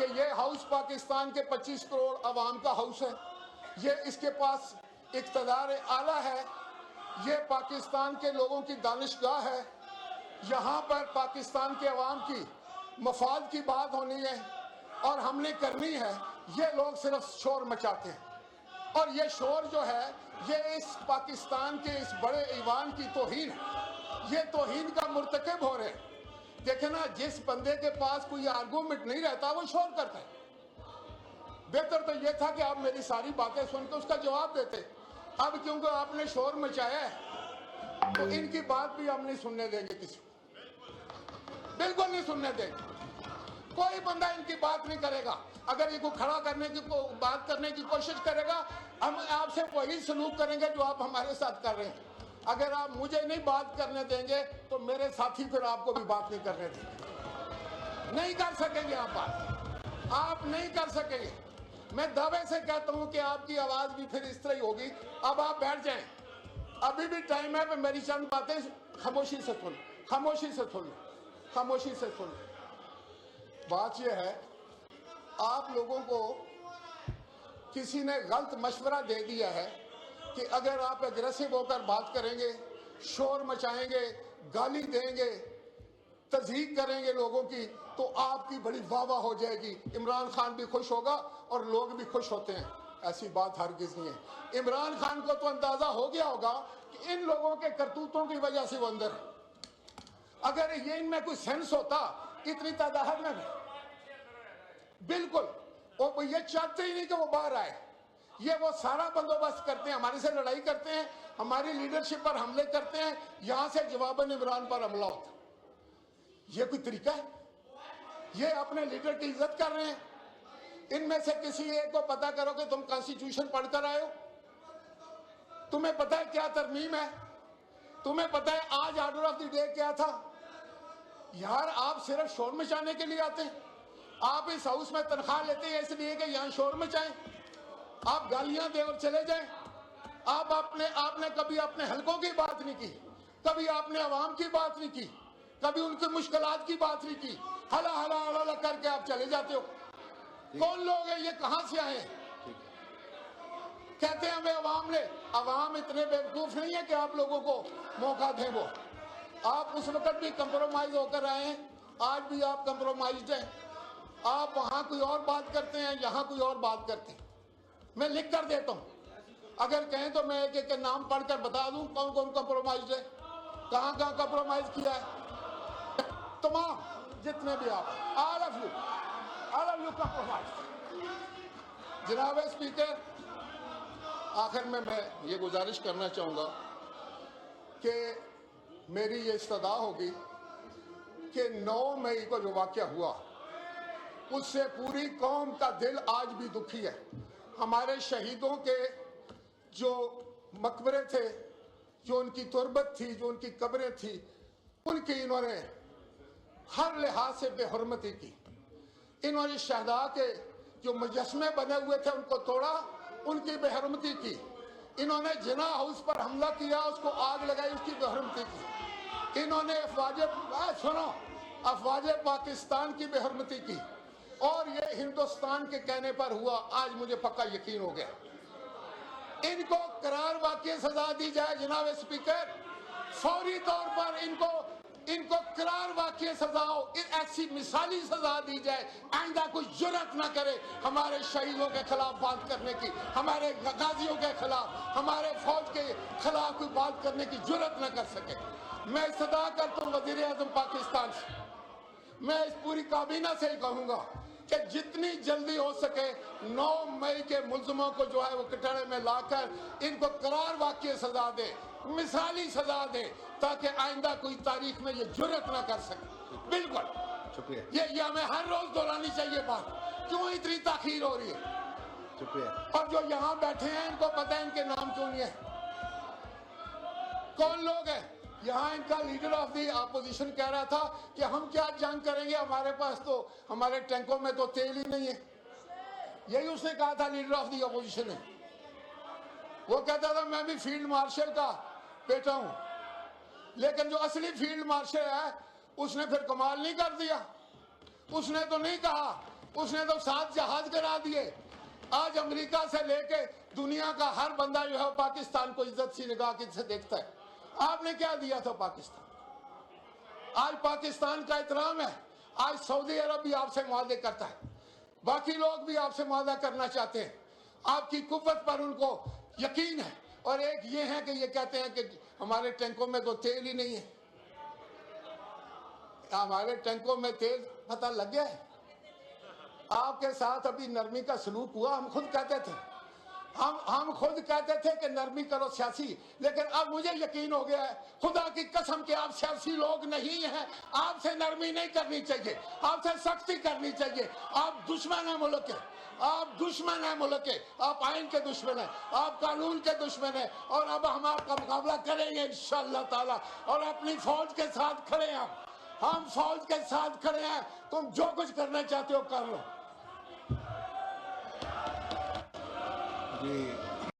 कि ये हाउस पाकिस्तान के 25 करोड़ अवाम का हाउस है, ये इसके पास इक़्तिदार आला है, ये पाकिस्तान के लोगों की दानिशगाह है, यहाँ पर पाकिस्तान के अवाम की मफाद की बात होनी है और हमने करनी है। ये लोग सिर्फ शोर मचाते हैं और ये शोर जो है ये इस पाकिस्तान के इस बड़े ईवान की तौहीन है, ये तौहीन का मुर्तकब हो रहे हैं। देखे ना, जिस बंदे के पास कोई आर्गूमेंट नहीं रहता वो शोर करता है। बेहतर तो ये था कि आप मेरी सारी बातें सुनकर उसका जवाब देते। अब क्योंकि आपने शोर मचाया है तो इनकी बात भी हम नहीं सुनने देंगे, किसी को बिल्कुल नहीं सुनने देंगे। कोई बंदा इनकी बात नहीं करेगा। अगर ये को खड़ा करने की बात करने की कोशिश करेगा, हम आपसे वही सलूक करेंगे जो आप हमारे साथ कर रहे हैं। अगर आप मुझे नहीं बात करने देंगे तो मेरे साथी फिर आपको भी बात नहीं करने देंगे। नहीं कर सकेंगे आप बात, आप नहीं कर सकेंगे। मैं दावे से कहता हूं कि आपकी आवाज भी फिर इस तरह ही होगी। अब आप बैठ जाएं, अभी भी टाइम है। मेरी चंद बातें खामोशी से सुन, खामोशी से सुन, खामोशी से सुन। बात यह है, आप लोगों को किसी ने गलत मशवरा दे दिया है कि अगर आप एग्रेसिव होकर बात करेंगे, शोर मचाएंगे, गाली देंगे, तज़हीक करेंगे लोगों की, तो आपकी बड़ी वाह हो जाएगी। इमरान खान भी खुश होगा और लोग भी खुश होते हैं। ऐसी बात हरगिज़ नहीं है। इमरान खान को तो अंदाजा हो गया होगा कि इन लोगों के करतूतों की वजह से वो अंदर है। अगर ये इनमें कोई सेंस होता इतनी तादाद में भी बिल्कुल, वो ये चाहते ही नहीं कि वो बाहर आए। ये वो सारा बंदोबस्त करते हैं, हमारे से लड़ाई करते हैं, हमारी लीडरशिप पर हमले करते हैं, यहां से जवाबन इमरान पर हमला होता है। ये कोई तरीका है? ये अपने लीडर की इज्जत कर रहे हैं। इनमें से किसी एक को पता करो कि तुम कॉन्स्टिट्यूशन पढ़कर आए हो, तुम्हें पता है क्या तरमीम है, तुम्हें पता है आज ऑर्डर ऑफ द डे क्या था। यार, आप सिर्फ शोर मचाने के लिए आते हैं। आप इस हाउस में तनख्वाह लेते हैं इसलिए कि यहाँ शोर मचाएं, आप गालियां दे और चले जाएं। आपने कभी अपने हलकों की बात नहीं की, कभी आपने अवाम की बात नहीं की, कभी उनकी मुश्किलात की बात नहीं की। हला हला हला करके आप चले जाते हो। कौन लोग हैं ये, कहां से आए हैं? कहते हैं हमें अवाम ले। अवाम इतने बेवकूफ नहीं है कि आप लोगों को मौका दें। वो आप उस वक्त भी कंप्रोमाइज होकर आए हैं, आज भी आप कंप्रोमाइज्ड हैं। आप वहां कोई और बात करते हैं, यहां कोई और बात करते हैं। मैं लिख कर देता हूं, अगर कहें तो मैं एक एक के नाम पढ़कर बता दूं कौन कौन कंप्रोमाइज है, कहां कहां कंप्रोमाइज किया है। तमाम जितने भी आप, ऑल ऑफ यू कंप्रोमाइज। जनाब स्पीकर, आखिर में मैं ये गुजारिश करना चाहूंगा कि मेरी ये इस्तदा होगी कि 9 मई को जो वाक़या हुआ उससे पूरी कौम का दिल आज भी दुखी है। हमारे शहीदों के जो मकबरे थे, जो उनकी तुरबत थी, जो उनकी कब्रें थी, उनकी इन्होंने हर लिहाज से बेहुरमती की। इन्होंने शहदा के जो मुजस्मे बने हुए थे उनको तोड़ा, उनकी बेहुरमती की। इन्होंने जिना हाउस पर हमला किया, उसको आग लगाई, उसकी बेहुरमती की। इन्होंने अफवाज पाकिस्तान की बेहुरमती की और ये हिंदुस्तान के कहने पर हुआ। आज मुझे पक्का यकीन हो गया इनको करार वाक़ई सजा दी जाए। जनाब स्पीकर, फौरी तौर पर इनको करार वाक़ई सजा हो, ऐसी मिसाली सजा दी जाए, आइंदा कोई जुर्रत ना करे हमारे शहीदों के खिलाफ बात करने की, हमारे गाजियों के खिलाफ, हमारे फौज के खिलाफ कोई बात करने की जुर्रत ना कर सके। मैं सदा करता हूँ वज़ीर आज़म पाकिस्तान से, मैं इस पूरी काबीना से ही कहूँगा कि जितनी जल्दी हो सके 9 मई के मुल्ज़िमों को जो है वो कटहरे में लाकर इनको करार वाक़ई सजा दे, मिसाली सजा दे, ताकि आइंदा कोई तारीख में ये जुर्रत ना कर सके। बिल्कुल, शुक्रिया। ये हमें हर रोज दोहरानी चाहिए बात। क्यों इतनी ताखीर हो रही है? शुक्रिया। और जो यहाँ बैठे हैं इनको पता है इनके नाम क्यों नहीं है, कौन लोग हैं? यहाँ इनका लीडर ऑफ दी अपोजिशन कह रहा था कि हम क्या जंग करेंगे, हमारे पास तो, हमारे टैंकों में तो तेल ही नहीं है। यही उसने कहा था, लीडर ऑफ दी अपोजिशन ने। वो कहता था मैं भी फील्ड मार्शल का बेटा हूं, लेकिन जो असली फील्ड मार्शल है उसने फिर कमाल नहीं कर दिया। उसने तो नहीं कहा उसने तो 7 जहाज गिरा दिए। आज अमेरिका से लेके दुनिया का हर बंदा जो है पाकिस्तान को इज्जत सी निगाह से देखता है। आपने क्या दिया था पाकिस्तान? आज पाकिस्तान का एहतराम है। आज सऊदी अरब भी आपसे मुआहदे करता है, बाकी लोग भी आपसे मुआहदा करना चाहते हैं। आपकी कुव्वत पर उनको यकीन है। और एक ये है कि ये कहते हैं कि हमारे टैंकों में तो तेल ही नहीं है। हमारे टैंकों में तेल पता लग गया है। आपके साथ अभी नरमी का सलूक हुआ। हम खुद कहते थे कि नरमी करो सियासी, लेकिन अब मुझे यकीन हो गया है खुदा की कसम कि आप सियासी लोग नहीं हैं। आपसे नरमी नहीं करनी चाहिए, आपसे सख्ती करनी चाहिए। आप दुश्मन है मुल्क के, आप दुश्मन है मुल्क के, आप आइन के दुश्मन है, आप कानून के दुश्मन है। और अब हम आपका मुकाबला करेंगे इंशाअल्लाह ताला। और अपनी फौज के साथ खड़े हैं, हम फौज के साथ खड़े हैं। तुम जो कुछ करना चाहते हो कर लो। जी